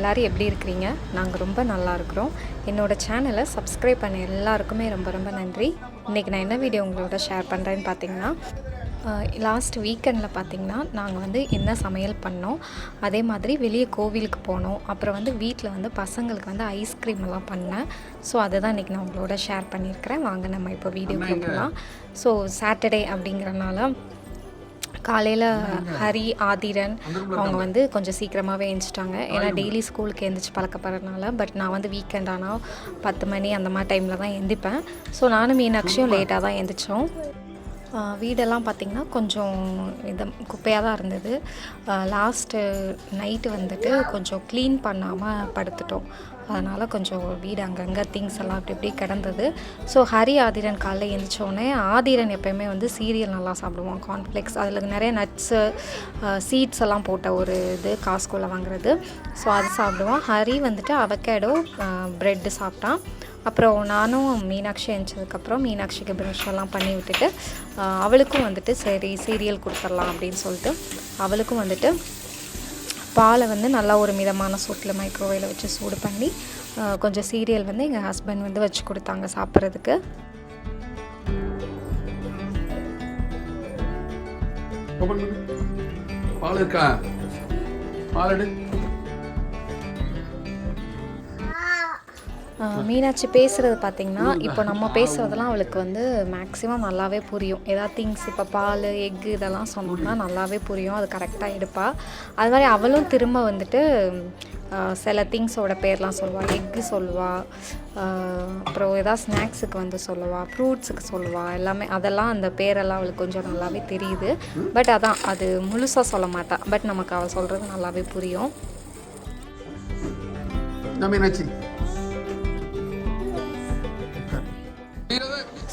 எல்லோரும் எப்படி இருக்கிறீங்க? நாங்கள் ரொம்ப நல்லா இருக்கிறோம். என்னோடய சேனலை சப்ஸ்கிரைப் பண்ண எல்லாருக்குமே ரொம்ப ரொம்ப நன்றி. இன்றைக்கி நான் என்ன வீடியோ உங்களோட ஷேர் பண்ணுறேன்னு பார்த்தீங்கன்னா, லாஸ்ட் வீக்கெண்டில் பார்த்திங்கன்னா நாங்கள் வந்து என்ன சமையல் பண்ணோம், அதே மாதிரி வெளியே கோவிலுக்கு போனோம், அப்புறம் வந்து வீட்டில் வந்து பசங்களுக்கு வந்து ஐஸ்கிரீம் எல்லாம் பண்ணேன். ஸோ அதை தான் இன்றைக்கி நான் உங்களோட ஷேர் பண்ணியிருக்கிறேன். வாங்க நம்ம இப்போ வீடியோக்குள்ள போகலாம். ஸோ சாட்டர்டே அப்படிங்கிறனால காலையில் ஹரி ஆதிரன் அவங்க வந்து கொஞ்சம் சீக்கிரமாகவே எழுந்திரிச்சிட்டாங்க. ஏன்னா டெய்லி ஸ்கூலுக்கு எழுந்திரிச்சு பழக்கப்படுறதுனால. பட் நான் வந்து வீக்கெண்ட் ஆனால் 10 மணி அந்த மாதிரி டைமில் தான் எழுந்திப்பேன். ஸோ நானும் மீனாட்சியும் லேட்டாக தான் எழுந்திரிச்சோம். வீடெல்லாம் பார்த்திங்கன்னா கொஞ்சம் குப்பையாக தான் இருந்தது. லாஸ்ட்டு நைட்டு வந்துட்டு கொஞ்சம் க்ளீன் பண்ணாமல் படுத்துட்டோம். அதனால் கொஞ்சம் வீடு அங்கங்கே திங்ஸ் எல்லாம் அப்படி இப்படி கிடந்தது. ஸோ ஹரி ஆதிரன் காலைல எழுந்திரிச்சோடனே, ஆதிரன் எப்போயுமே வந்து சீரியல் நல்லா சாப்பிடுவான், கார்ன்ஃப்ளெக்ஸ், அதில் நிறைய நட்ஸு சீட்ஸ் எல்லாம் போட்ட ஒரு இது காஸ்கோவில் வாங்குறது. ஸோ அது சாப்பிடுவான். ஹரி வந்துட்டு அவகேடோ ப்ரெட்டு சாப்பிட்டான். அப்புறம் நானும் மீனாட்சி எழுந்ததுக்கப்புறம் மீனாட்சிக்கு ப்ரஷ் எல்லாம் பண்ணி விட்டுட்டு அவளுக்கும் வந்துட்டு சரி சீரியல் கொடுத்துடலாம் அப்படின்னு சொல்லிட்டு அவளுக்கும் வந்துட்டு பாலை வந்து நல்லா ஒரு மிதமான சூட்டில் மைக்ரோவேவில் வச்சு சூடு பண்ணி கொஞ்சம் சீரியல் வந்து எங்கள் ஹஸ்பண்ட் வந்து வச்சு கொடுத்தாங்க சாப்பிட்றதுக்கு. பால் இருக்கா? பால் மீனாட்சி பேசுகிறது பார்த்திங்கன்னா, இப்போ நம்ம பேசுகிறதெல்லாம் அவளுக்கு வந்து மேக்ஸிமம் நல்லாவே புரியும். ஏதாவது திங்ஸ் இப்போ பால் எக்கு இதெல்லாம் சொன்னோம்னா நல்லாவே புரியும், அது கரெக்டாக எடுப்பாள். அது மாதிரி அவளும் திரும்ப வந்துட்டு சில திங்ஸோட பேர்லாம் சொல்லுவாள். எக்கு சொல்லுவாள், அப்புறம் ஏதாவது ஸ்நாக்ஸுக்கு வந்து சொல்லுவாள், ஃப்ரூட்ஸுக்கு சொல்லுவாள், எல்லாமே அதெல்லாம் அந்த பேரெல்லாம் அவளுக்கு கொஞ்சம் நல்லாவே தெரியுது. பட் அதான் அது முழுசாக சொல்ல மாட்டாள். பட் நமக்கு அவள் சொல்கிறது நல்லாவே புரியும்.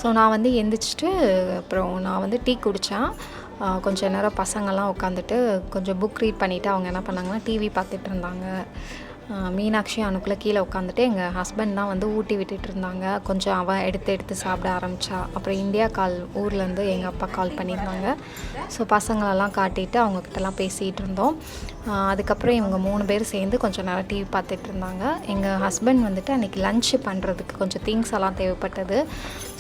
ஸோ நான் வந்து எந்திரிச்சிட்டு அப்புறம் நான் வந்து டீ குடித்தேன். கொஞ்சம் நேரம் பசங்கள்லாம் உட்காந்துட்டு கொஞ்சம் புக் ரீட் பண்ணிவிட்டு அவங்க என்ன பண்ணாங்கன்னா டிவி பார்த்துட்டு இருந்தாங்க. மீனாட்சி அணுக்குள்ளே கீழே உட்காந்துட்டு எங்கள் ஹஸ்பண்ட் தான் வந்து ஊட்டி விட்டுட்டு இருந்தாங்க. கொஞ்சம் அவன் எடுத்து சாப்பிட ஆரம்பித்தா. அப்புறம் இந்தியா ஊர்லேருந்து எங்கள் அப்பா கால் பண்ணியிருந்தாங்க. ஸோ பசங்களெல்லாம் காட்டிட்டு அவங்கக்கிட்டலாம் பேசிகிட்டு இருந்தோம். அதுக்கப்புறம் இவங்க 3 பேர் சேர்ந்து கொஞ்சம் நேரம் டிவி பார்த்துட்டு இருந்தாங்க. எங்கள் ஹஸ்பண்ட் வந்துட்டு அன்றைக்கி லன்ச்சு பண்ணுறதுக்கு கொஞ்சம் திங்ஸ் எல்லாம் தேவைப்பட்டது.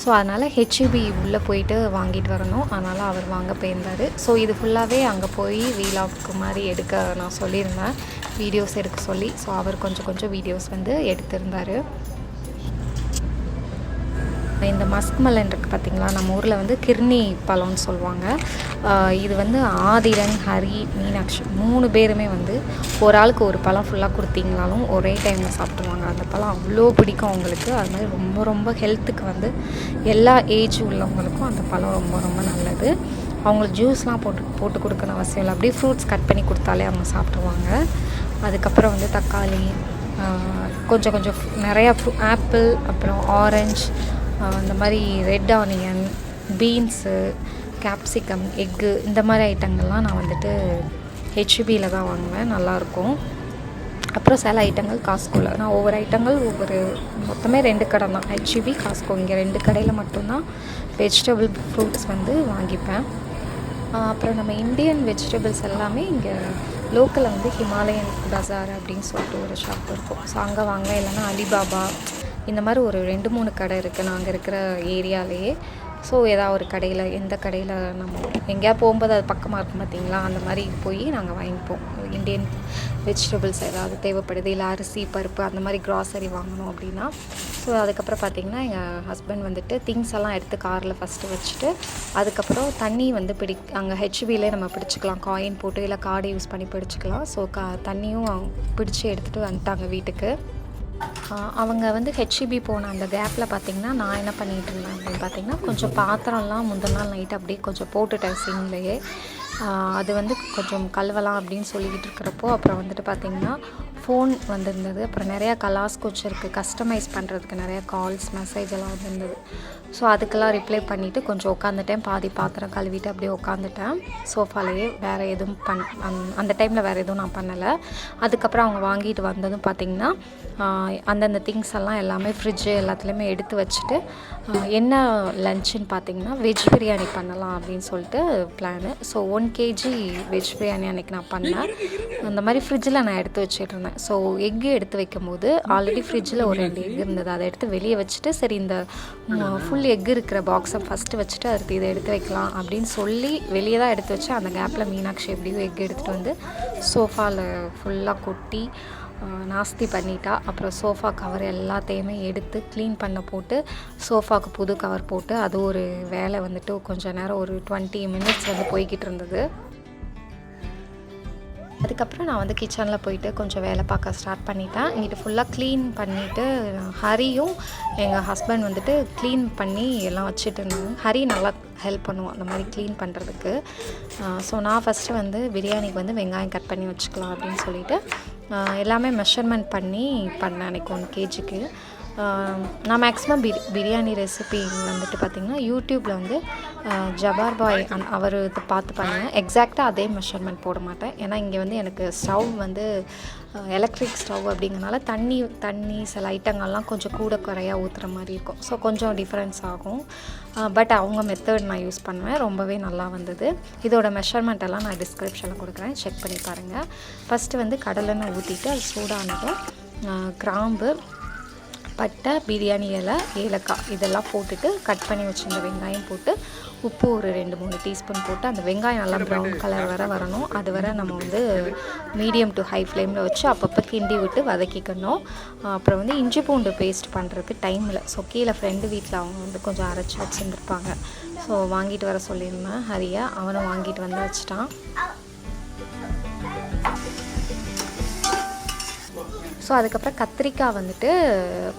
ஸோ அதனால் ஹெச்இபி உள்ளே போயிட்டு வாங்கிட்டு வரணும். அதனால் அவர் வாங்க போயிருந்தார். ஸோ இது ஃபுல்லாகவே அங்கே போய் வீலாக்கு மாதிரி எடுக்க நான் சொல்லியிருந்தேன், வீடியோஸ் எடுக்க சொல்லி. ஸோ அவர் கொஞ்சம் வீடியோஸ் வந்து எடுத்திருந்தார். இந்த மஸ்க் மெலன் இருக்குது பார்த்திங்களா, நம்ம ஊரில் வந்து கிர்னி பழம்னு சொல்லுவாங்க. இது வந்து ஆதிரன் ஹரி மீனாட்சி 3 பேருமே வந்து ஒரு ஆளுக்கு ஒரு பழம் ஃபுல்லாக கொடுத்தீங்கனாலும் ஒரே டைமில் சாப்பிடுவாங்க. அந்த பழம் அவ்வளோ பிடிக்கும் அவங்களுக்கு. அது மாதிரி ரொம்ப ஹெல்த்துக்கு வந்து எல்லா ஏஜ் உள்ளவங்களுக்கும் அந்த பழம் ரொம்ப நல்லது. அவங்களுக்கு ஜூஸ்லாம் போட்டு கொடுக்கணும் அவசியம் இல்லை. அப்படியே ஃப்ரூட்ஸ் கட் பண்ணி கொடுத்தாலே அவங்க சாப்பிடுவாங்க. அதுக்கப்புறம் வந்து தக்காளி, கொஞ்சம் நிறையா ஆப்பிள், அப்புறம் ஆரஞ்சு, இந்த மாதிரி red onion, beans, capsicum, egg, இந்த மாதிரி ஐட்டங்கள்லாம் நான் வந்துட்டு ஹெச்பியில் தான் வாங்குவேன், நல்லாயிருக்கும். அப்புறம் சில ஐட்டங்கள் காஸ்கோவில். நான் ஒவ்வொரு ஐட்டங்கள் மொத்தமே 2 கடை தான், ஹெச்பி காஸ்கோ. இங்கே 2 கடையில் மட்டும்தான் வெஜிடபிள் ஃப்ரூட்ஸ் வந்து வாங்கிப்பேன். அப்புறம் நம்ம இந்தியன் வெஜிடபிள்ஸ் எல்லாமே இங்கே லோக்கலில் வந்து ஹிமாலயன் பஜார் அப்படின்னு சொல்லிட்டு ஒரு ஷாப் இருக்கும். ஸோ அங்கே வாங்க, இல்லைன்னா அலிபாபா, இந்த மாதிரி ஒரு 2-3 கடை இருக்குது நாங்கள் இருக்கிற ஏரியாலேயே. ஸோ ஏதாவது ஒரு கடையில், எந்த கடையில் நம்ம எங்கேயாவது போகும்போது அது பக்கமாக இருக்கும் பார்த்திங்களா, அந்த மாதிரி போய் நாங்கள் வாங்கிப்போம். இந்தியன் வெஜிடபிள்ஸ் ஏதாவது தேவைப்படுது, இல்லை அரிசி பருப்பு அந்த மாதிரி க்ராசரி வாங்கணும் அப்படின்னா. ஸோ அதுக்கப்புறம் பார்த்திங்கன்னா எங்கள் ஹஸ்பண்ட் வந்துட்டு திங்ஸ் எல்லாம் எடுத்து காரில் ஃபஸ்ட்டு வச்சுட்டு, அதுக்கப்புறம் தண்ணி வந்து அங்கே ஹெச்பிலே நம்ம பிடிச்சிக்கலாம், காயின் போட்டு இல்லை கார்டு யூஸ் பண்ணி பிடிச்சிக்கலாம். ஸோ தண்ணியும் பிடிச்சி எடுத்துகிட்டு வந்துட்டாங்க வீட்டுக்கு. அவங்க வந்து ஹெச்இபி போன அந்த கேப்பில் பார்த்திங்கன்னா நான் என்ன பண்ணிகிட்டு இருந்தேன் அப்படின்னு பார்த்திங்கன்னா, கொஞ்சம் பாத்திரம்லாம் முந்தின நாள் நைட் அப்படியே கொஞ்சம் போட்டுட்டேன் சிங்லேயே. அது வந்து கொஞ்சம் கழுவலாம் அப்படின்னு சொல்லிக்கிட்டு இருக்கிறப்போ அப்புறம் வந்துட்டு பார்த்திங்கன்னா ஃபோன் வந்திருந்தது. அப்புறம் நிறையா கலாஸ் கோச் இருக்குது, கஸ்டமைஸ் பண்ணுறதுக்கு நிறையா கால்ஸ் மெசேஜ் எல்லாம் வந்திருந்தது. ஸோ அதுக்கெல்லாம் ரிப்ளை பண்ணிவிட்டு கொஞ்சம் உட்காந்துட்டேன். பாதி பாத்திரம் கழுவிட்டு அப்படியே உட்காந்துட்டேன் சோஃபாலேயே. வேறு எதுவும் அந்த டைமில் வேறு எதுவும் நான் பண்ணலை. அதுக்கப்புறம் அவங்க வாங்கிட்டு வந்ததும் பார்த்திங்கன்னா அந்தந்த திங்ஸ் எல்லாம் எல்லாமே ஃப்ரிட்ஜு எல்லாத்துலேயுமே எடுத்து வச்சுட்டு என்ன லன்ச்சுன்னு பார்த்திங்கன்னா வெஜ் பிரியாணி பண்ணலாம் அப்படின்னு சொல்லிட்டு plan. So 1 kg veg biryani அன்றைக்கி நான் பண்ணேன். அந்த மாதிரி ஃப்ரிட்ஜில் நான் எடுத்து வச்சுட்டு இருந்தேன். ஸோ எக்கு எடுத்து வைக்கும்போது ஆல்ரெடி ஃப்ரிட்ஜில் ஒரு 2 எக் இருந்தது, அதை எடுத்து வெளியே வச்சுட்டு சரி இந்த ஃபுல் எக் இருக்கிற பாக்ஸை ஃபஸ்ட்டு வச்சுட்டு அடுத்து இதை எடுத்து வைக்கலாம் அப்படின்னு சொல்லி வெளியே தான் எடுத்து வச்சு அந்த கேப்பில் மீனாட்சி எப்படியும் எக் எடுத்துகிட்டு வந்து சோஃபாவில் ஃபுல்லாக கொட்டி நாஸ்தி பண்ணிட்டா. அப்புறம் சோஃபா கவர் எல்லாத்தையுமே எடுத்து க்ளீன் பண்ண போட்டு சோஃபாவுக்கு புது கவர் போட்டு அது ஒரு வேலை வந்துட்டு கொஞ்சம் நேரம் ஒரு 20 மினிட்ஸ் வந்து போய்கிட்டு இருந்தது. அதுக்கப்புறம் நான் வந்து கிச்சனில் போயிட்டு கொஞ்சம் வேலை பார்க்க ஸ்டார்ட் பண்ணிட்டேன். இங்கிட்டு ஃபுல்லாக க்ளீன் பண்ணிவிட்டு ஹரியும் எங்கள் ஹஸ்பண்ட் வந்துட்டு க்ளீன் பண்ணி எல்லாம் வச்சுட்டு இருந்தாங்க. ஹரி நல்லா ஹெல்ப் பண்ணுவோம் அந்த மாதிரி க்ளீன் பண்ணுறதுக்கு. ஸோ நான் ஃபஸ்ட்டு வந்து பிரியாணிக்கு வந்து வெங்காயம் கட் பண்ணி வச்சுக்கலாம் அப்படின்னு சொல்லிவிட்டு எல்லாமே மெஷர்மெண்ட் பண்ணி பண்ணேன் அன்றைக்கி 1 kgக்கு. நான் மேக்ஸிமம் பிரியாணி ரெசிபி வந்துட்டு பார்த்திங்கன்னா யூடியூப்பில் வந்து ஜபார் பாய் அவர் இது பார்த்து பண்ணுவேன். எக்ஸாக்டாக அதே மெஷர்மெண்ட் போட மாட்டேன். ஏன்னா இங்கே வந்து எனக்கு ஸ்டவ் வந்து எலக்ட்ரிக் ஸ்டவ் அப்படிங்கிறனால தண்ணி சில ஐட்டங்கள்லாம் கொஞ்சம் கூட குறையாக ஊற்றுற மாதிரி இருக்கும். ஸோ கொஞ்சம் டிஃப்ரென்ஸ் ஆகும். பட் அவங்க மெத்தட் நான் யூஸ் பண்ணுவேன், ரொம்பவே நல்லா வந்தது. இதோட மெஷர்மெண்ட் எல்லாம் நான் டிஸ்கிரிப்ஷனில் கொடுக்குறேன், செக் பண்ணி பாருங்கள். ஃபஸ்ட்டு வந்து கடலெண்ணெய் ஊற்றிட்டு அது சூடானதும் கிராம்பு, பட்டை, பிரியாணி இலை, ஏலக்காய் இதெல்லாம் போட்டுட்டு கட் பண்ணி வச்சுருந்த வெங்காயம் போட்டு உப்பு ஒரு 2-3 டீஸ்பூன் போட்டு அந்த வெங்காயம் நல்லா ப்ரௌன் கலர் வர வரணும். அது வரை நம்ம வந்து மீடியம் டு ஹை ஃப்ளேமில் வச்சு அப்பப்போ கிண்டி விட்டு வதக்கிக்கணும். அப்புறம் வந்து இஞ்சி பூண்டு பேஸ்ட் பண்ணுறதுக்கு டைமில் ஸோ கீழே ஃப்ரெண்டு வீட்டில் அவங்க வந்து கொஞ்சம் அரைச்சி வச்சுருந்துருப்பாங்க. ஸோ வாங்கிட்டு வர சொல்லியிருந்தேன் ஹரியா, அவனும் வாங்கிட்டு வந்து வச்சுட்டான். ஸோ அதுக்கப்புறம் கத்திரிக்காய் வந்துட்டு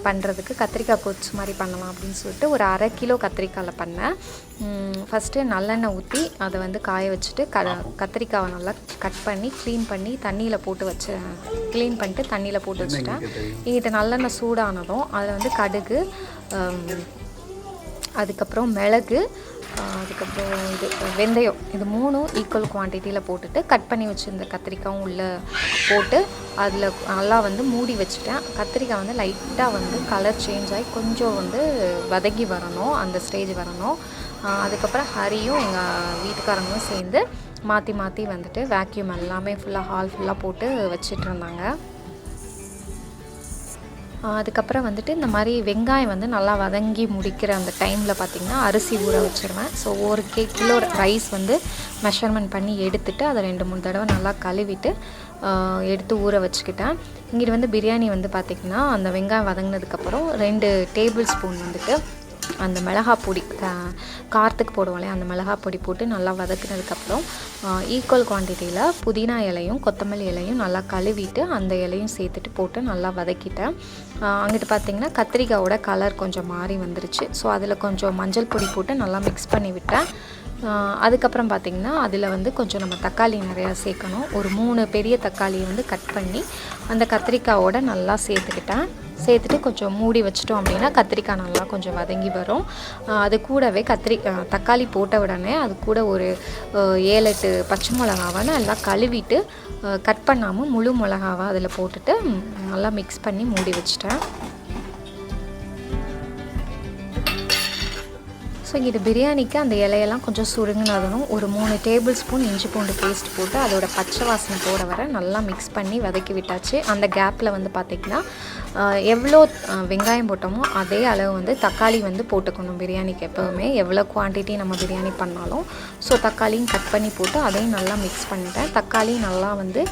பண்ணுறதுக்கு கத்திரிக்காய் கொச்சு மாதிரி பண்ணலாம் அப்படின்னு சொல்லிட்டு ஒரு 1/2 கிலோ கத்திரிக்காயில் பண்ணேன். ஃபஸ்ட்டு நல்லெண்ணெய் ஊற்றி அதை வந்து காய வச்சுட்டு கத்திரிக்காவை நல்லா கட் பண்ணி க்ளீன் பண்ணி தண்ணியில் போட்டு க்ளீன் பண்ணிட்டு தண்ணியில் போட்டு வச்சுட்டேன். இங்கிட்ட நல்லெண்ணெய் சூடானதும் அதில் வந்து கடுகு, அதுக்கப்புறம் மிளகு, அதுக்கப்புறம் இது வெந்தயம், இது 3 ஈக்குவல் குவான்டிட்டியில் போட்டுட்டு கட் பண்ணி வச்சுருந்த கத்திரிக்காயும் உள்ளே போட்டு அதில் நல்லா வந்து மூடி வச்சுட்டேன். கத்திரிக்காய் வந்து லைட்டாக வந்து கலர் சேஞ்ச் ஆகி கொஞ்சம் வந்து வதங்கி வரணும், அந்த ஸ்டேஜ் வரணும். அதுக்கப்புறம் ஹரியும் எங்கள் வீட்டுக்காரங்களும் சேர்ந்து மாற்றி வந்துட்டு வேக்யூம் எல்லாமே ஹால் ஃபுல்லாக போட்டு வச்சிட்டு இருந்தாங்க. அதுக்கப்புறம் வந்துட்டு இந்த மாதிரி வெங்காயம் வந்து நல்லா வதங்கி முடிக்கிற அந்த டைமில் பார்த்திங்கன்னா அரிசி ஊற வச்சுருவேன். ஸோ 1 கிலோ ரைஸ் வந்து மெஷர்மெண்ட் பண்ணி எடுத்துகிட்டு அதை 2-3 தடவை நல்லா கழுவிட்டு எடுத்து ஊற வச்சுக்கிட்டேன். இங்கிட்டு வந்து பிரியாணி வந்து பார்த்திங்கன்னா அந்த வெங்காயம் வதங்கினதுக்கப்புறம் 2 டேபிள் ஸ்பூன் வந்துட்டு அந்த மிளகாய் பொடி காரத்துக்கு போடுவோம் இல்லையா, அந்த மிளகாய் பொடி போட்டு நல்லா வதக்குனதுக்கப்புறம் ஈக்குவல் குவான்டிட்டியில் புதினா இலையும் கொத்தமல்லி இலையும் நல்லா கழுவிட்டு அந்த இலையும் சேர்த்துட்டு போட்டு நல்லா வதக்கிட்டேன். அங்கிட்டு பார்த்திங்கன்னா கத்திரிக்காயோட கலர் கொஞ்சம் மாறி வந்துருச்சு. ஸோ அதில் கொஞ்சம் மஞ்சள் பொடி போட்டு நல்லா மிக்ஸ் பண்ணி விட்டேன். அதுக்கப்புறம் பார்த்திங்கன்னா அதில் வந்து கொஞ்சம் நம்ம தக்காளி நிறையா சேர்க்கணும். ஒரு 3 பெரிய தக்காளியை வந்து கட் பண்ணி அந்த கத்திரிக்காயோட நல்லா சேர்த்துட்டு கொஞ்சம் மூடி வச்சிட்டோம் அப்படின்னா கத்திரிக்காய் நல்லா கொஞ்சம் வதங்கி வரும். அது கூடவே தக்காளி போட்ட உடனே அது கூட ஒரு 7-8 பச்சை மிளகாவை நல்லா கழுவிட்டு கட் பண்ணாமல் முழு மிளகாவை அதில் போட்டுட்டு நல்லா மிக்ஸ் பண்ணி மூடி வச்சிட்டேன். ஸோ இங்கிட்டு பிரியாணிக்கு அந்த இலையெல்லாம் கொஞ்சம் சுருங்கினதும் ஒரு 3 டேபிள் ஸ்பூன் இஞ்சி பூண்டு பேஸ்ட் போட்டு அதோட பச்சை வாசனை போட வர நல்லா மிக்ஸ் பண்ணி வதக்கி விட்டாச்சு. அந்த கேப்பில் வந்து பார்த்திங்கன்னா எவ்வளோ வெங்காயம் போட்டோமோ அதே அளவு வந்து தக்காளி வந்து போட்டுக்கணும் பிரியாணிக்கு எப்போவுமே, எவ்வளோ குவான்டிட்டி நம்ம பிரியாணி பண்ணாலும். ஸோ தக்காளியும் கட் பண்ணி போட்டு அதையும் நல்லா மிக்ஸ் பண்ணிட்டேன். தக்காளி நல்லா வந்து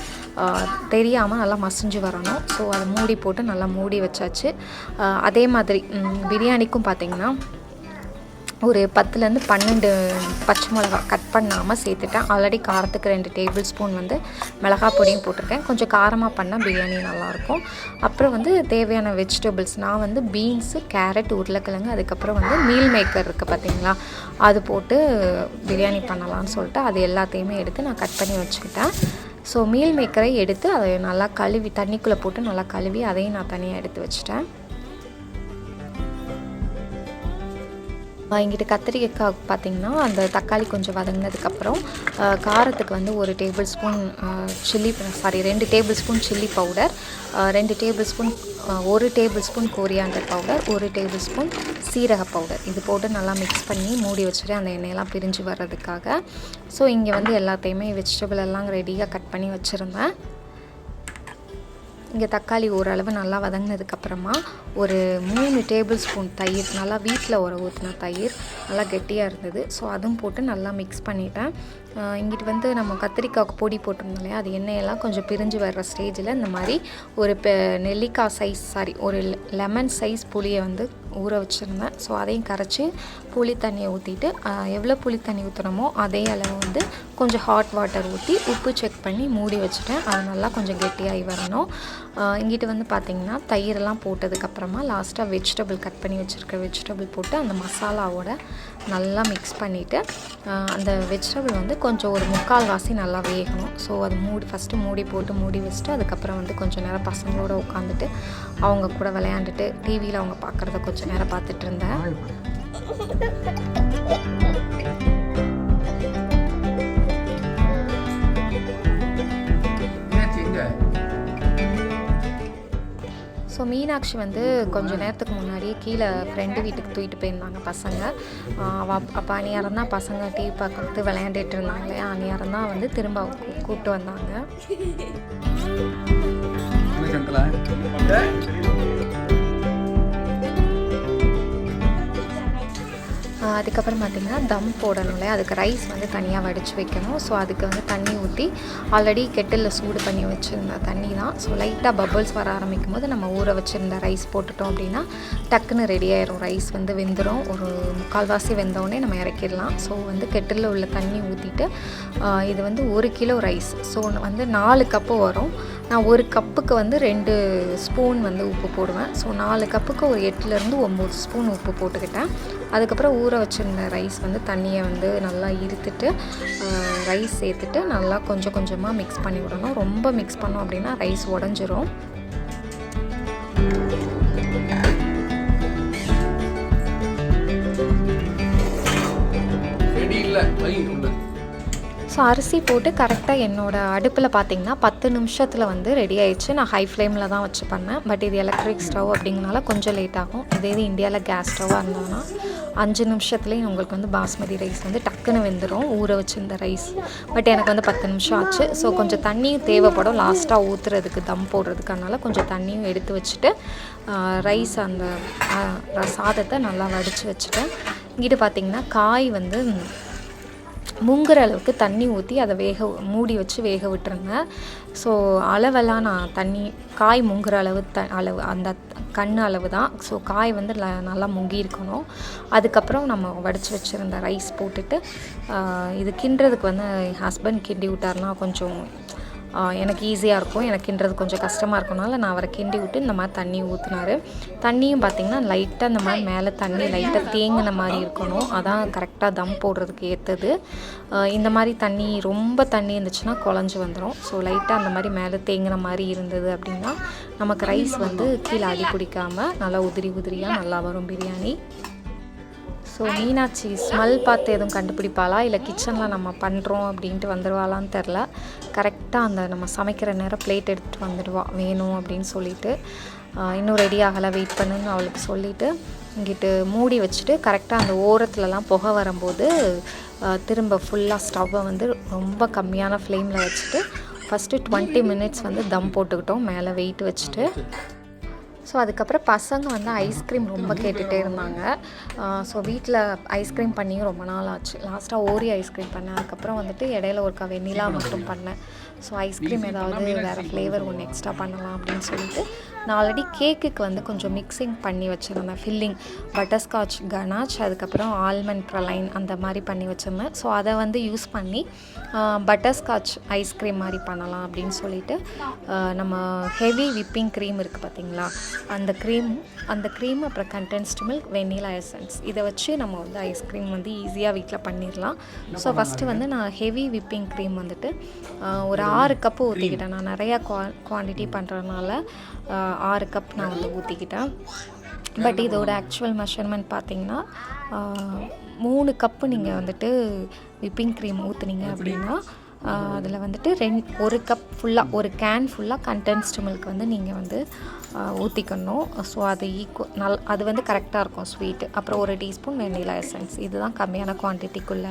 தெரியாமல் நல்லா மசிஞ்சு வரணும். ஸோ அதை மூடி போட்டு நல்லா மூடி வச்சாச்சு. அதே மாதிரி பிரியாணிக்கும் பார்த்திங்கன்னா ஒரு 10-12 பச்சை மிளகா கட் பண்ணாமல் சேர்த்துட்டேன். ஆல்ரெடி காரத்துக்கு 2 டேபிள் ஸ்பூன் வந்து மிளகா பொடியும் போட்டிருக்கேன். கொஞ்சம் காரமாக பண்ணால் பிரியாணி நல்லாயிருக்கும். அப்புறம் வந்து தேவையான வெஜிடபிள்ஸ் நான் வந்து பீன்ஸு, கேரட், உருளைக்கிழங்கு, அதுக்கப்புறம் வந்து மீல் மேக்கர் இருக்குது பார்த்திங்களா, அது போட்டு பிரியாணி பண்ணலான்னு சொல்லிட்டு அது எல்லாத்தையுமே எடுத்து நான் கட் பண்ணி வச்சுக்கிட்டேன். ஸோ மீல் மேக்கரை எடுத்து அதை நல்லா கழுவி தண்ணிக்குள்ளே போட்டு நல்லா கழுவி அதையும் நான் தனியாக எடுத்து வச்சுட்டேன். இங்கிட்ட கத்திரிக்காய் பார்த்திங்கன்னா அந்த தக்காளி கொஞ்சம் வதங்கினதுக்கப்புறம் காரத்துக்கு வந்து 1 table spoon 2 table spoon chilli powder, 1 table spoon coriander powder, 1 table spoon சீரக பவுடர், இது போட்டு நல்லா மிக்ஸ் பண்ணி மூடி வச்சுட்டு அந்த எண்ணெயெல்லாம் பிரிஞ்சு வர்றதுக்காக. ஸோ இங்கே வந்து எல்லாத்தையுமே வெஜிடபிள் எல்லாம் ரெடியாக கட் பண்ணி வச்சுருந்தேன். இங்கே தக்காளி ஓரளவு நல்லா வதங்கினதுக்கப்புறமா ஒரு 3 டேபிள் ஸ்பூன் தயிர், நல்லா வீட்டில் ஊற்றின தயிர் நல்லா கெட்டியாக இருந்தது. ஸோ அதுவும் போட்டு நல்லா மிக்ஸ் பண்ணிட்டேன். இங்கிட்டு வந்து நம்ம கத்திரிக்காய்க்கு பொடி போட்டிருந்தோம் இல்லையா, அது எண்ணெயெல்லாம் கொஞ்சம் பிரிஞ்சு வர்ற ஸ்டேஜில் இந்த மாதிரி ஒரு நெல்லிக்காய் ஒரு லெமன் சைஸ் புளியை வந்து ஊற வச்சுருந்தேன். ஸோ அதையும் கரைச்சி புளி தண்ணியை ஊற்றிட்டு எவ்வளோ புளி தண்ணி ஊற்றுறோமோ அதே அளவு வந்து கொஞ்சம் ஹாட் வாட்டர் ஊற்றி உப்பு செக் பண்ணி மூடி வச்சுட்டேன். அது நல்லா கொஞ்சம் கெட்டியாகி வரணும். இங்கிட்டு வந்து பார்த்திங்கன்னா தயிரெல்லாம் போட்டதுக்கப்புறமா லாஸ்ட்டாக வெஜிடபிள் கட் பண்ணி வச்சுருக்க வெஜிடபிள் போட்டு அந்த மசாலாவோட நல்லா மிக்ஸ் பண்ணிவிட்டு அந்த வெஜிடபிள் வந்து கொஞ்சம் ஒரு 3/4 வாசி நல்லா வேகணும். ஸோ அது ஃபஸ்ட்டு மூடி போட்டு மூடி வச்சுட்டு அதுக்கப்புறம் வந்து கொஞ்சம் நேரம் பசங்களோட உட்காந்துட்டு அவங்க கூட விளையாண்டுட்டு டிவியில் அவங்க பார்க்குறத கொஞ்சம் நேரம் பார்த்துட்டு இருந்தேன். ஸோ மீனாட்சி வந்து கொஞ்சம் நேரத்துக்கு முன்னாடியே கீழே ஃப்ரெண்டு வீட்டுக்கு தூக்கிட்டு போயிருந்தாங்க பசங்க. அப்போ அந்நியாரம் தான் பசங்க டிவி பார்த்து விளையாண்டுட்டு இருந்தாங்க இல்லையா, அந்நியாரம் தான் வந்து திரும்ப கூப்பிட்டு வந்தாங்க. அதுக்கப்புறம் பார்த்திங்கன்னா தம் போடணும் இல்லையா, அதுக்கு ரைஸ் வந்து தனியாக வடித்து வைக்கணும். ஸோ அதுக்கு வந்து தண்ணி ஊற்றி ஆல்ரெடி கெட்டிலில் சூடு பண்ணி வச்சுருந்த தண்ணி தான். ஸோ லைட்டாக பபிள்ஸ் வர ஆரம்பிக்கும் போது நம்ம ஊற வச்சுருந்த ரைஸ் போட்டுட்டோம் அப்படின்னா டக்குன்னு ரெடி ஆயிரும். ரைஸ் வந்து வெந்துடும். ஒரு 3/4 வாசி வெந்தோடனே நம்ம இறக்கிடலாம். ஸோ வந்து கெட்டிலில் உள்ள தண்ணி ஊற்றிட்டு இது வந்து 1 கிலோ ரைஸ். ஸோ வந்து 4 கப்பு வரும். நான் 1 கப்புக்கு வந்து 2 ஸ்பூன் வந்து உப்பு போடுவேன். ஸோ 4 கப்புக்கு ஒரு 8லேருந்து 9 ஸ்பூன் உப்பு போட்டுக்கிட்டேன். அதுக்கப்புறம் ஊற வச்சுருந்த ரைஸ் வந்து தண்ணியை வந்து நல்லா இருத்துட்டு ரைஸ் சேர்த்துட்டு நல்லா கொஞ்சம் கொஞ்சமாக மிக்ஸ் பண்ணி விடணும். ரொம்ப மிக்ஸ் பண்ணோம் அப்படின்னா ரைஸ் உடஞ்சிரும். ஸோ அரிசி போட்டு கரெக்டாக என்னோடய அடுப்பில் பார்த்திங்கன்னா 10 நிமிஷத்தில் வந்து ரெடி ஆயிடுச்சு. நான் ஹை ஃப்ளேமில் தான் வச்சு பண்ணேன். பட் இது எலக்ட்ரிக் ஸ்டவ் அப்படிங்கனால கொஞ்சம் லேட் ஆகும். இதே இது இந்தியாவில் கேஸ் ஸ்டவ்வாக இருந்தோன்னா 5 நிமிஷத்துலேயும் உங்களுக்கு வந்து பாஸ்மதி ரைஸ் வந்து டக்குன்னு வெந்துடும், ஊற வச்சுருந்த ரைஸ். பட் எனக்கு வந்து 10 நிமிஷம் ஆச்சு. ஸோ கொஞ்சம் தண்ணியும் தேவைப்படும் லாஸ்ட்டாக ஊற்றுறதுக்கு, தம் போடுறதுக்கானால கொஞ்சம் தண்ணியும் எடுத்து வச்சுட்டு ரைஸ் அந்த சாதத்தை நல்லா வடித்து வச்சுட்டேன். இங்கிட்டு பார்த்திங்கன்னா காய் வந்து முங்குற அளவுக்கு தண்ணி ஊற்றி அதை மூடி வச்சு வேக விட்டுருங்க. ஸோ அளவெல்லாம் நான் காய் முங்குற அளவு அந்த கண் அளவு தான். ஸோ காய் வந்து நல்லா முங்கி இருக்கணும். அதுக்கப்புறம் நம்ம வடித்து வச்சுருந்த ரைஸ் போட்டுட்டு இது கிண்டுறதுக்கு வந்து என் ஹஸ்பண்ட் கிண்டி விட்டார்னா கொஞ்சம் எனக்கு ஈஸியாக இருக்கும். எனக்கு கிண்டுறது கொஞ்சம் கஷ்டமாக இருக்கனால நான் அவரை கிண்டி விட்டு இந்த மாதிரி தண்ணி ஊற்றினார். தண்ணியும் பார்த்திங்கன்னா லைட்டாக இந்த மாதிரி மேலே தண்ணி லைட்டாக தேங்கின மாதிரி இருக்கணும். அதான் கரெக்டாக தம் போடுறதுக்கு ஏற்றது. இந்த மாதிரி ரொம்ப தண்ணி இருந்துச்சுன்னா குழஞ்சி வந்துடும். ஸோ லைட்டாக அந்த மாதிரி மேலே தேங்கின மாதிரி இருந்தது அப்படின்னா நமக்கு ரைஸ் வந்து கீழே அடி பிடிக்காமல் நல்லா உதிரியாக நல்லா வரும் பிரியாணி. ஸோ மீனாட்சி ஸ்மெல் பார்த்து எதுவும் கண்டுபிடிப்பாளா இல்லை கிச்சனில் நம்ம பண்ணுறோம் அப்படின்ட்டு வந்துடுவாளான்னு தெரில. கரெக்டாக நம்ம சமைக்கிற நேரம் பிளேட் எடுத்துகிட்டு வந்துடுவா வேணும் அப்படின்னு சொல்லிட்டு. இன்னும் ரெடி ஆகலை, வெயிட் பண்ணுன்னு அவளுக்கு சொல்லிவிட்டு இங்கிட்டு மூடி வச்சுட்டு கரெக்டாக அந்த ஓரத்துலலாம் புகை வரும்போது திரும்ப ஃபுல்லாக ஸ்டவ்வை வந்து ரொம்ப கம்மியான ஃப்ளேமில் வச்சுட்டு ஃபஸ்ட்டு 20 மினிட்ஸ் வந்து தம் போட்டுக்கிட்டோம் மேலே வெயிட் வச்சுட்டு. ஸோ அதுக்கப்புறம் பசங்க வந்து ஐஸ்கிரீம் ரொம்ப கேட்டுகிட்டே இருந்தாங்க. ஸோ வீட்டில் ஐஸ்கிரீம் பண்ணியும் ரொம்ப நாள் ஆச்சு. லாஸ்ட்டாக ஓரி ஐஸ்கிரீம் பண்ணேன். அதுக்கப்புறம் வந்துட்டு இடையில ஒருக்கா வெண்ணிலா மட்டும் பண்ணேன். ஸோ ஐஸ்கிரீம் ஏதாவது வேறு ஃப்ளேவர் ஒன்று எக்ஸ்ட்ரா பண்ணலாம் அப்படின்னு சொல்லிட்டு நான் ஆல்ரெடி கேக்குக்கு வந்து கொஞ்சம் மிக்சிங் பண்ணி வச்சுருந்தேன். ஃபில்லிங் பட்டர்ஸ்காட்ச் கனாச், அதுக்கப்புறம் ஆல்மண்ட் ப்ரலைன் அந்த மாதிரி பண்ணி வச்சுருந்தேன். ஸோ அதை வந்து யூஸ் பண்ணி பட்டர்ஸ்காட்ச் ஐஸ்கிரீம் மாதிரி பண்ணலாம் அப்படின்னு சொல்லிட்டு நம்ம ஹெவி விப்பிங் க்ரீம் இருக்குது பார்த்திங்களா, அந்த க்ரீம் அப்புறம் கண்டென்ஸ்டு மில்க், வெண்ணிலா எசன்ஸ் இதை வச்சு நம்ம வந்து ஐஸ்கிரீம் வந்து ஈஸியாக வீட்டில் பண்ணிடலாம். ஸோ ஃபஸ்ட்டு வந்து நான் ஹெவி விப்பிங் க்ரீம் வந்துட்டு ஒரு 6 கப்பு ஊற்றிக்கிட்டேன். நான் நிறையா குவான்டிட்டி பண்ணுறதுனால 6 கப் நான் வந்து ஊற்றிக்கிட்டேன். பட் இதோட ஆக்சுவல் மெஷர்மெண்ட் பார்த்திங்கன்னா 3 கப்பு நீங்கள் வந்துட்டு விப்பிங் க்ரீம் ஊற்றுனீங்க அப்படின்னா அதில் வந்துட்டு 1 கப் ஃபுல்லாக, ஒரு கேன் ஃபுல்லாக கண்டென்ஸ்டு மில்க் வந்து நீங்கள் வந்து ஊற்றிக்கணும். ஸோ அது அது வந்து கரெக்டாக இருக்கும் ஸ்வீட்டு. அப்புறம் 1 டீஸ்பூன் வெண்ணிலா எசன்ஸ், இதுதான் கம்மியான குவான்டிட்டிக்குள்ள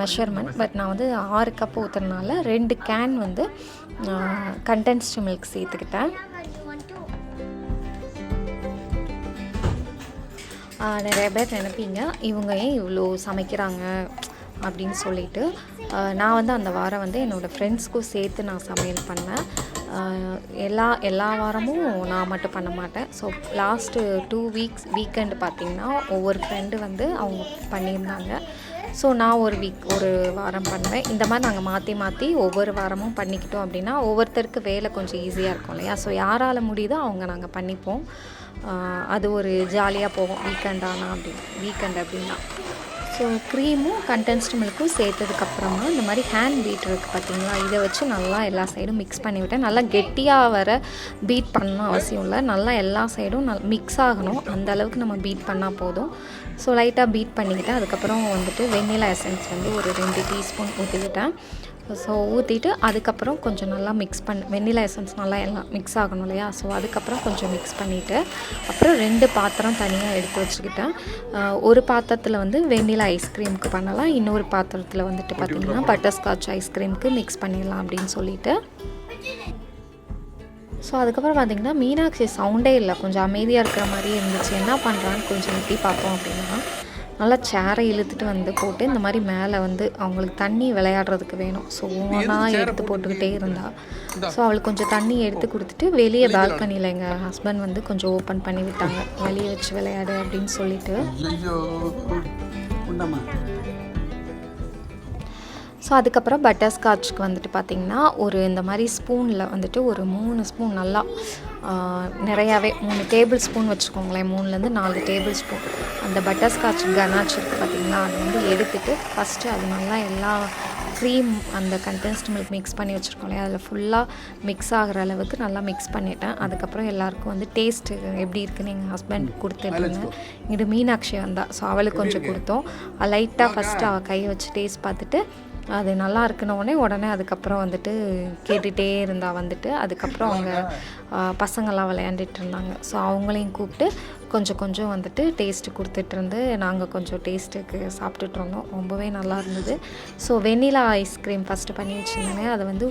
மெஷர்மெண்ட். பட் நான் வந்து 6 கப் ஊற்றுறதுனால 2 கேன் வந்து கண்டென்ஸ்டு மில்க் சேர்த்துக்கிட்டேன். நிறைய பேர் நினைப்பீங்க இவங்க ஏன் இவ்வளோ சமைக்கிறாங்க அப்படின்னு சொல்லிட்டு. நான் வந்து அந்த வாரம் வந்து என்னோடய ஃப்ரெண்ட்ஸ்க்கும் சேர்த்து நான் சமையல் பண்ணேன். எல்லா வாரமும் நான் மட்டும் பண்ண மாட்டேன். ஸோ லாஸ்ட்டு 2 வீக்ஸ் வீக்கெண்டு பார்த்திங்கன்னா ஒவ்வொரு ஃப்ரெண்டு வந்து அவங்க பண்ணியிருந்தாங்க. ஸோ நான் ஒரு வாரம் பண்ணுவேன். இந்த மாதிரி நாங்கள் மாற்றி ஒவ்வொரு வாரமும் பண்ணிக்கிட்டோம் அப்படின்னா ஒவ்வொருத்தருக்கு வேலை கொஞ்சம் ஈஸியாக இருக்கும் இல்லையா. ஸோ யாரால் முடியுதோ அவங்க நாங்கள் பண்ணிப்போம். அது ஒரு ஜாலியாக போகும் வீக்கெண்ட் அப்படின்னா. ஸோ க்ரீமும் கண்டென்ஸ்டு மில்க்கும் சேர்த்ததுக்கப்புறமா இந்த மாதிரி ஹேண்ட் பீட் இருக்குது பார்த்திங்களா, இதை வச்சு நல்லா எல்லா சைடும் மிக்ஸ் பண்ணி விட்டேன். நல்லா கெட்டியாக வர பீட் பண்ணணும் அவசியம் இல்லை, நல்லா எல்லா சைடும் மிக்ஸ் ஆகணும், அந்த அளவுக்கு நம்ம பீட் பண்ணால் போதும். ஸோ லைட்டாக பீட் பண்ணிக்கிட்டேன். அதுக்கப்புறம் வந்துட்டு வெண்ணிலா எசன்ஸ் வந்து ஒரு 2 டீஸ்பூன் ஊற்றிக்கிட்டேன். ஸோ ஊற்றிட்டு அதுக்கப்புறம் கொஞ்சம் நல்லா வெண்ணிலா எசன்ஸ் நல்லா எல்லாம் மிக்ஸ் ஆகணும் இல்லையா. ஸோ அதுக்கப்புறம் கொஞ்சம் மிக்ஸ் பண்ணிவிட்டு அப்புறம் 2 பாத்திரம் தனியாக எடுத்து வச்சுக்கிட்டேன். ஒரு பாத்திரத்தில் வந்து வெண்ணிலா ஐஸ்கிரீமுக்கு பண்ணலாம், இன்னொரு பாத்திரத்தில் வந்துட்டு பார்த்திங்கன்னா பட்டர்ஸ்காட்ச் ஐஸ்கிரீமுக்கு மிக்ஸ் பண்ணிடலாம் அப்படின்னு சொல்லிட்டு. ஸோ அதுக்கப்புறம் பார்த்திங்கன்னா மீனாட்சி சவுண்டே இல்லை, கொஞ்சம் அமைதியாக இருக்கிற மாதிரியே இருந்துச்சு. என்ன பண்ணுறான்னு கொஞ்சம் எட்டி பார்த்தோம் அப்படின்னா நல்லா சேரை இழுத்துட்டு வந்து போட்டு இந்த மாதிரி மேலே வந்து அவங்களுக்கு தண்ணி விளையாடுறதுக்கு வேணும். ஸோ ஒவ்வொன்றா எடுத்து போட்டுக்கிட்டே இருந்தா. ஸோ அவளுக்கு கொஞ்சம் தண்ணி எடுத்து கொடுத்துட்டு வெளியே பால்கனியில் எங்கள் ஹஸ்பண்ட் வந்து கொஞ்சம் ஓப்பன் பண்ணி விட்டாங்க, வெளியே வச்சு விளையாடு அப்படின்னு சொல்லிட்டு. ஸோ அதுக்கப்புறம் பட்டர்ஸ்காட்ச்க்கு வந்துட்டு பார்த்திங்கன்னா இந்த மாதிரி ஸ்பூனில் வந்துட்டு ஒரு 3 ஸ்பூன் நல்லா நிறையாவே 3 டேபிள் ஸ்பூன் வச்சுக்கோங்களேன், 3லேருந்து 4 டேபிள் ஸ்பூன் அந்த பட்டர்ஸ்காட்ச் கனாச் இருக்குது பார்த்திங்கன்னா, அது வந்து எடுத்துகிட்டு ஃபஸ்ட்டு அது நல்லா எல்லா க்ரீம் அந்த கண்டென்ஸ்டு மில்க் மிக்ஸ் பண்ணி வச்சுருக்கோம் இல்லையா, அதில் ஃபுல்லாக மிக்ஸ் ஆகிற அளவுக்கு நல்லா மிக்ஸ் பண்ணிட்டேன். அதுக்கப்புறம் எல்லாருக்கும் வந்து டேஸ்ட்டு எப்படி இருக்குன்னு எங்கள் ஹஸ்பண்ட் கொடுத்துருந்தேன். இது மீனாட்சி வந்தால் ஸோ அவளுக்கு கொஞ்சம் கொடுத்தோம். லைட்டாக ஃபஸ்ட்டு அவள் கையை வச்சு டேஸ்ட் பார்த்துட்டு அது நல்லா இருக்குனோடனே உடனே அதுக்கப்புறம் வந்துட்டு கேட்டுகிட்டே இருந்தா வந்துட்டு. அதுக்கப்புறம் அவங்க பசங்கள்லாம் விளையாண்டுட்டு இருந்தாங்க. ஸோ அவங்களையும் கூப்பிட்டு கொஞ்சம் வந்துட்டு டேஸ்ட்டு கொடுத்துட்டு இருந்து நாங்கள் கொஞ்சம் டேஸ்ட்டுக்கு சாப்பிட்டுட்டு இருந்தோம். ரொம்பவே நல்லா இருந்தது. ஸோ வெண்ணிலா ஐஸ்கிரீம் ஃபஸ்ட்டு பண்ணி வச்சுருந்தேன். அது வந்து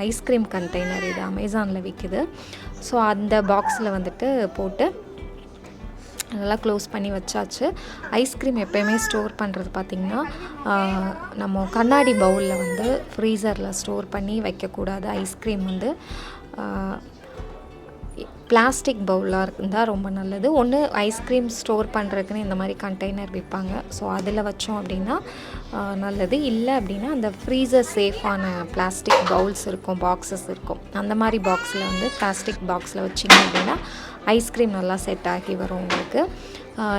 ஐஸ்கிரீம் கண்டெய்னர், இது அமேசானில் விற்கிது. ஸோ அந்த பாக்ஸில் வந்துட்டு போட்டு நல்லா க்ளோஸ் பண்ணி வச்சாச்சு. ஐஸ்கிரீம் எப்போயுமே ஸ்டோர் பண்ணுறது பார்த்திங்கன்னா நம்ம கண்ணாடி பவுலில் வந்து ஃப்ரீசரில் ஸ்டோர் பண்ணி வைக்கக்கூடாது. ஐஸ்கிரீம் வந்து பிளாஸ்டிக் பவுலாக இருந்தால் ரொம்ப நல்லது. ஒன்று ஐஸ்கிரீம் ஸ்டோர் பண்ணுறதுக்குன்னு இந்த மாதிரி கண்டெய்னர் விற்பாங்க, ஸோ அதில் வச்சோம் அப்படின்னா நல்லது. இல்லை அப்படின்னா அந்த ஃப்ரீசர் சேஃபான பிளாஸ்டிக் பவுல்ஸ் இருக்கும், பாக்ஸஸ் இருக்கும், அந்த மாதிரி பாக்ஸில் வந்து பிளாஸ்டிக் பாக்ஸில் வச்சிங்க அப்படின்னா ஐஸ்கிரீம் நல்லா செட் ஆகி வரும் உங்களுக்கு.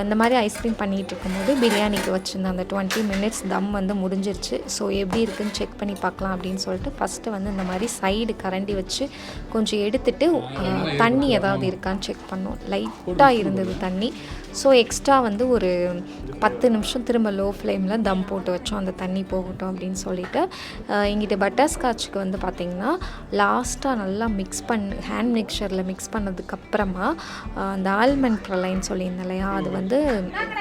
இந்த மாதிரி ஐஸ்கிரீம் பண்ணிகிட்டு இருக்கும்போது பிரியாணிக்கு வச்சுருந்த அந்த 20 மினிட்ஸ் தம் வந்து முடிஞ்சிருச்சு. ஸோ எப்படி இருக்குதுன்னு செக் பண்ணி பார்க்கலாம் அப்படின்னு சொல்லிட்டு ஃபஸ்ட்டு வந்து இந்த மாதிரி சைடு கரண்டி வச்சு கொஞ்சம் எடுத்துகிட்டு தண்ணி ஏதாவது இருக்கான்னு செக் பண்ணோம். லைட்டாக இருந்தது தண்ணி. ஸோ எக்ஸ்ட்ரா வந்து ஒரு 10 நிமிஷம் திரும்ப லோ ஃப்ளேமில் தம் போட்டு வச்சோம், அந்த தண்ணி போகட்டும் அப்படின்னு சொல்லிட்டு. இங்கிட்ட பட்டர்ஸ்காட்சுக்கு வந்து பார்த்திங்கன்னா லாஸ்ட்டாக நல்லா ஹேண்ட் மிக்சரில் மிக்ஸ் பண்ணதுக்கப்புறமா அந்த ஆல்மண்ட் ப்ரலைன்னு சொல்லியிருந்தேன் இல்லையா, அது வந்து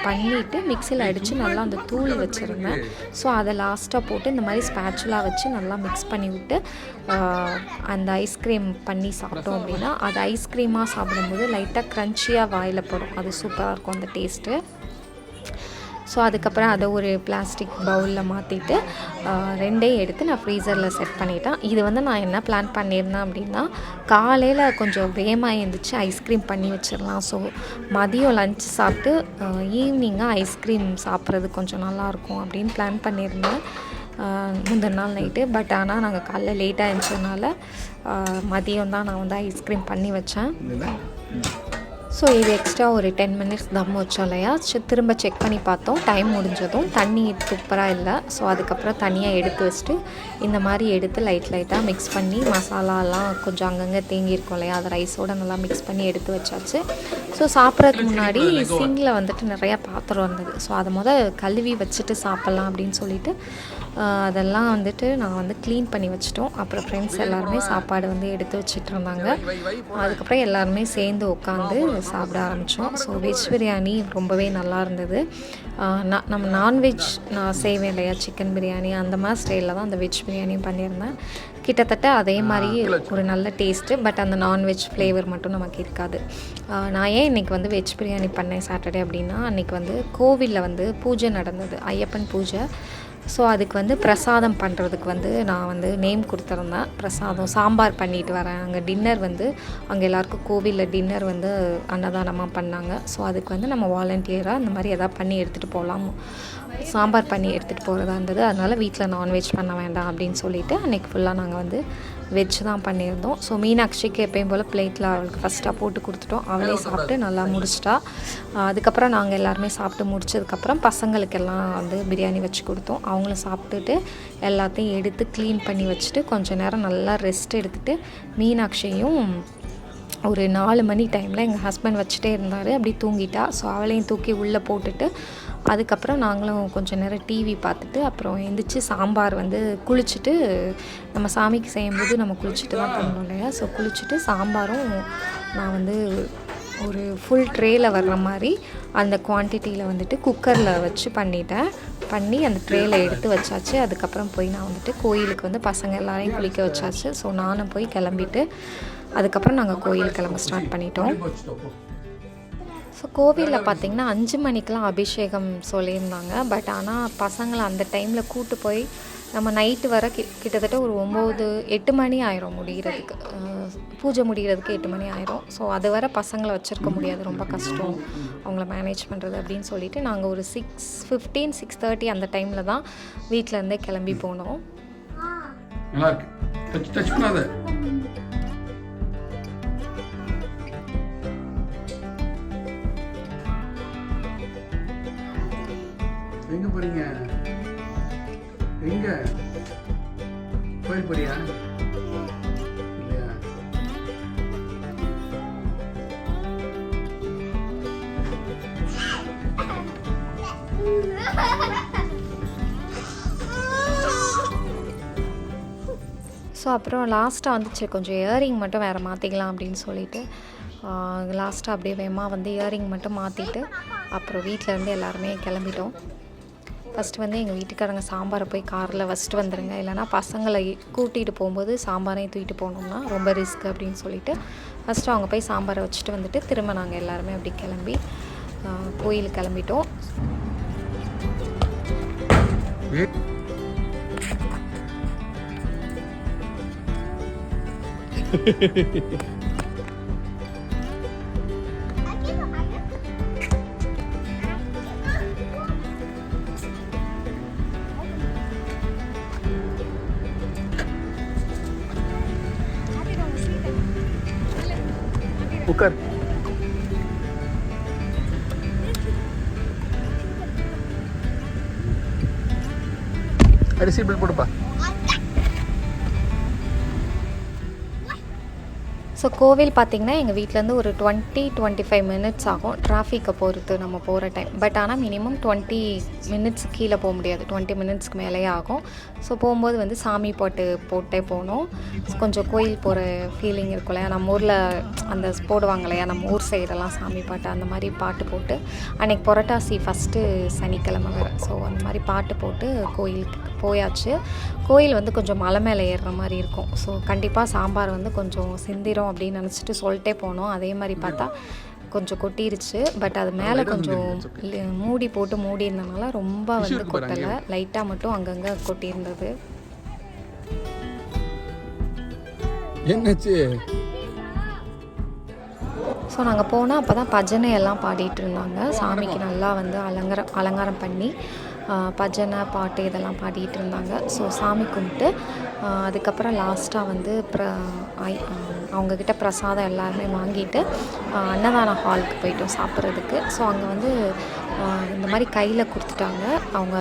பண்ணிவிட்டு மிக்சியில் அடித்து நல்லா அந்த தூள் வச்சுருந்தேன். ஸோ அதை லாஸ்ட்டாக போட்டு இந்த மாதிரி ஸ்பேச்சுலாக வச்சு நல்லா மிக்ஸ் பண்ணி விட்டு அந்த ஐஸ்கிரீம் பண்ணி சாப்பிட்டோம் அப்படின்னா அது ஐஸ்கிரீமாக சாப்பிடும்போது லைட்டாக க்ரன்ச்சியாக வாயில் படும், அது சூப்பராக இருக்கும் அந்த டேஸ்ட்டு. ஸோ அதுக்கப்புறம் அதை ஒரு பிளாஸ்டிக் பவுலில் மாற்றிட்டு 2 எடுத்து நான் ஃப்ரீசரில் செட் பண்ணிட்டேன். இது வந்து நான் என்ன பிளான் பண்ணியிருந்தேன் அப்படின்னா காலையில் கொஞ்சம் வேகமாக இருந்துச்சு ஐஸ்கிரீம் பண்ணி வச்சிடலாம். ஸோ மதியம் லஞ்ச் சாப்பிட்டு ஈவினிங்காக ஐஸ்கிரீம் சாப்பிட்றது கொஞ்சம் நல்லாயிருக்கும் அப்படின்னு பிளான் பண்ணியிருந்தேன் முந்தின நாள் நைட்டு. பட் ஆனால் நாங்கள் காலைல லேட்டாக இருந்துச்சதுனால மதியம் தான் நான் வந்து ஐஸ்கிரீம் பண்ணி வச்சேன். ஸோ இது எக்ஸ்ட்ரா ஒரு 10 மினிட்ஸ் தம் வச்சோம் இல்லையா, திரும்ப செக் பண்ணி பார்த்தோம். டைம் முடிஞ்சதும் தண்ணி சூப்பராக இல்லை. ஸோ அதுக்கப்புறம் தனியாக எடுத்து வச்சுட்டு இந்த மாதிரி எடுத்து லைட்டாக மிக்ஸ் பண்ணி மசாலாலாம் கொஞ்சம் அங்கங்கே தேங்கியிருக்கும் இல்லையா, அதை ரைஸோடு நல்லா மிக்ஸ் பண்ணி எடுத்து வச்சாச்சு. ஸோ சாப்பிட்றதுக்கு முன்னாடி சிங்கில் வந்துட்டு நிறையா பாத்திரம் இருந்தது. ஸோ அதை கழுவி வச்சுட்டு சாப்பிட்லாம் அப்படின்னு சொல்லிட்டு அதெல்லாம் வந்துட்டு நான் வந்து க்ளீன் பண்ணி வச்சிட்டோம். அப்புறம் ஃப்ரெண்ட்ஸ் எல்லாருமே சாப்பாடு வந்து எடுத்து வச்சுட்டு இருந்தாங்க. அதுக்கப்புறம் எல்லாருமே சேர்ந்து உட்காந்து சாப்பிட ஆரம்பித்தோம். ஸோ வெஜ் பிரியாணி ரொம்பவே நல்லா இருந்தது. நம்ம நான்வெஜ் நான் செய்வேன் இல்லையா, சிக்கன் பிரியாணி அந்த மாதிரி ஸ்டைலில் தான் அந்த வெஜ் பிரியாணியும் பண்ணியிருந்தேன். கிட்டத்தட்ட அதே மாதிரி ஒரு நல்ல டேஸ்ட்டு. பட் அந்த நான்வெஜ் ஃப்ளேவர் மட்டும் நமக்கு இருக்காது. நான் ஏன் இன்றைக்கி வந்து வெஜ் பிரியாணி பண்ணேன் சாட்டர்டே அப்படின்னா, அன்றைக்கி வந்து கோவிலில் வந்து பூஜை நடந்தது, ஐயப்பன் பூஜை. ஸோ அதுக்கு வந்து பிரசாதம் பண்ணுறதுக்கு வந்து நான் வந்து நேம் கொடுத்துருந்தேன். பிரசாதம் சாம்பார் பண்ணிட்டு வரேன். அங்கே டின்னர் வந்து அங்கே எல்லாேருக்கும் கோவிலில் டின்னர் வந்து அன்னதானமாக பண்ணாங்க. ஸோ அதுக்கு வந்து நம்ம வாலண்டியராக இந்த மாதிரி எதாவது பண்ணி எடுத்துகிட்டு போகலாம், சாம்பார் பண்ணி எடுத்துகிட்டு போகிறதா இருந்தது. அதனால் வீட்டில் நான்வெஜ் பண்ண வேண்டாம் அப்படின்னு சொல்லிவிட்டு அன்றைக்கி ஃபுல்லாக நாங்கள் வந்து வெஜ் தான் பண்ணியிருந்தோம். ஸோ மீனாட்சிக்கு எப்பயும் போல் பிளேட்டில் அவளுக்கு ஃபஸ்ட்டாக போட்டு கொடுத்துட்டோம். அவளே சாப்பிட்டு நல்லா முடிச்சிட்டா. அதுக்கப்புறம் நாங்கள் எல்லாருமே சாப்பிட்டு முடிச்சதுக்கப்புறம் பசங்களுக்கெல்லாம் வந்து பிரியாணி வச்சு கொடுத்தோம். அவங்களும் சாப்பிட்டுட்டு எல்லாத்தையும் எடுத்து க்ளீன் பண்ணி வச்சுட்டு கொஞ்சம் நேரம் நல்லா ரெஸ்ட் எடுத்துகிட்டு மீனாட்சியும் ஒரு 4 மணி டைமில் எங்கள் ஹஸ்பண்ட் வச்சுட்டே இருந்தார், அப்படி தூங்கிட்டா. ஸோ அவளையும் தூக்கி உள்ளே போட்டுட்டு அதுக்கப்புறம் நாங்களும் கொஞ்சம் நேரம் டிவி பார்த்துட்டு அப்புறம் எந்திரிச்சு சாம்பார் வந்து குளிச்சுட்டு, நம்ம சாமிக்கு செய்யும்போது நம்ம குளிச்சுட்டு தான் பண்ணணும் இல்லையா. ஸோ குளிச்சுட்டு சாம்பாரும் நான் வந்து ஒரு ஃபுல் ட்ரேயில் வர்ற மாதிரி அந்த குவான்டிட்டியில் வந்துட்டு குக்கரில் வச்சு பண்ணி அந்த ட்ரேயில் எடுத்து வச்சாச்சு. அதுக்கப்புறம் போய் நான் வந்துட்டு கோயிலுக்கு வந்து பசங்க எல்லாரையும் குளிக்க வச்சாச்சு. ஸோ நானும் போய் கிளம்பிட்டு அதுக்கப்புறம் நாங்கள் கோயில் கிளம்ப ஸ்டார்ட் பண்ணிட்டோம். ஸோ கோவிலில் பார்த்திங்கன்னா 5 மணிக்கெலாம் அபிஷேகம் சொல்லியிருந்தாங்க. பட் ஆனால் பசங்களை அந்த டைமில் கூட்டு போய் நம்ம நைட்டு வர கிட்டத்தட்ட ஒரு 8 மணி ஆயிரும் முடிகிறதுக்கு, பூஜை முடிகிறதுக்கு 8 மணி ஆயிரும். ஸோ அது வர பசங்களை வச்சுருக்க முடியாது, ரொம்ப கஷ்டம் அவங்கள மேனேஜ் பண்ணுறது அப்படின்னு சொல்லிட்டு நாங்கள் ஒரு 6:15 6:30 அந்த டைமில் தான் வீட்டிலேருந்தே கிளம்பி போனோம். எங்க போறீங்க? எங்க கோயில் போறியா? இல்லையா? ஸோ அப்புறம் லாஸ்ட்டாக வந்துச்சு கொஞ்சம் இயரிங் மட்டும் வேறு மாற்றிக்கலாம் அப்படின்னு சொல்லிட்டு லாஸ்ட்டாக அப்படியே வேகமாக வந்து இயரிங் மட்டும் மாற்றிட்டு அப்புறம் வீட்டிலேருந்து எல்லாருமே கிளம்பிட்டோம். ஃபஸ்ட்டு வந்து எங்கள் வீட்டுக்காரங்க சாம்பாரை போய் காரில் வச்சுட்டு வந்துடுங்க, இல்லைனா பசங்களை கூட்டிகிட்டு போகும்போது சாம்பாரையும் தூக்கிட்டு போனோம்னா ரொம்ப ரிஸ்க் அப்படின்னு சொல்லிட்டு ஃபஸ்ட்டு அவங்க போய் சாம்பாரை வச்சுட்டு வந்துட்டு திரும்ப நாங்கள் எல்லாருமே அப்படி கிளம்பி கோயிலுக்கு கிளம்பிட்டோம். உட்கார். அரிசி பில் போடுப்பா. ஸோ கோவில் பார்த்திங்கன்னா எங்கள் வீட்டிலேருந்து ஒரு 20-25 மினிட்ஸ் ஆகும் டிராஃபிக்கை பொறுத்து நம்ம போகிற டைம். பட் ஆனால் மினிமம் 20 மினிட்ஸ் கீழே போக முடியாது, 20 மினிட்ஸ்க்கு மேலேயே ஆகும். ஸோ போகும்போது வந்து சாமி போட்டே போனோம். கொஞ்சம் கோயில் போகிற ஃபீலிங் இருக்கும் இல்லையா, நம்ம ஊரில் அந்த போடுவாங்க இல்லையா, நம்ம ஊர் சைடெல்லாம் சாமி பாட்டு அந்த மாதிரி பாட்டு போட்டு அன்றைக்கி புரட்டாசி ஃபஸ்ட்டு சனிக்கிழமை வேறு. ஸோ அந்த மாதிரி பாட்டு போட்டு கோயிலுக்கு போயாச்சு. கோயில் வந்து கொஞ்சம் மலை மேலே ஏறுற மாதிரி இருக்கும். ஸோ கண்டிப்பாக சாம்பார் வந்து கொஞ்சம் சிந்திரும் அப்படின்னு நினச்சிட்டு சொல்லிட்டே போனோம். அதே மாதிரி பார்த்தா கொஞ்சம் கொட்டிருச்சு. பட் அது மேலே கொஞ்சம் மூடி இருந்தனால ரொம்ப வந்து கொட்டலை, லைட்டாக மட்டும் அங்கங்கே கொட்டியிருந்தது. என்னாச்சு? ஸோ நாங்கள் போனால் அப்போ தான் பஜனை எல்லாம் பாடிட்டு இருந்தாங்க. சாமிக்கு நல்லா வந்து அலங்காரம் பண்ணி பஜனை பாட்டு இதெல்லாம் பாடிட்டு இருந்தாங்க. ஸோ சாமி கும்பிட்டு அதுக்கப்புறம் லாஸ்ட்டாக வந்து அவங்கக்கிட்ட பிரசாதம் எல்லாருமே வாங்கிட்டு அன்னதான ஹாலுக்கு போயிட்டோம் சாப்பிட்றதுக்கு. ஸோ அங்கே வந்து இந்த மாதிரி கையில் கொடுத்துட்டாங்க. அவங்க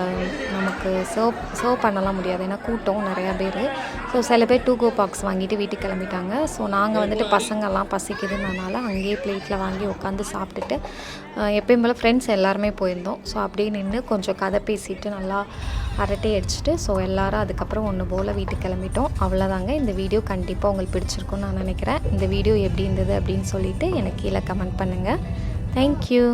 நமக்கு சர்வ் பண்ணலாம் முடியாது, ஏன்னா கூட்டம் நிறையா பேர். ஸோ சில பேர் 2 go பாக்ஸ் வாங்கிட்டு வீட்டுக்கு கிளம்பிட்டாங்க. ஸோ நாங்கள் வந்துட்டு பசங்கள்லாம் பசிக்குதுனால அங்கேயே பிளேட்டில் வாங்கி உட்காந்து சாப்பிட்டுட்டு எப்பயும் போல் ஃப்ரெண்ட்ஸ் எல்லாருமே போயிருந்தோம். ஸோ அப்படியே நின்று கொஞ்சம் கதை பேசிட்டு நல்லா அரட்டை அடிச்சுட்டு ஸோ எல்லோரும் அதுக்கப்புறம் ஒன்று போல் வீட்டுக்கு கிளம்பிட்டோம். அவ்வளோதாங்க. இந்த வீடியோ கண்டிப்பாக உங்களுக்கு பிடிச்சிருக்குன்னு நான் நினைக்கிறேன். இந்த வீடியோ எப்படி இருந்தது அப்படின்னு சொல்லிவிட்டு எனக்கு கீழே கமெண்ட் பண்ணுங்கள். தேங்க்யூ.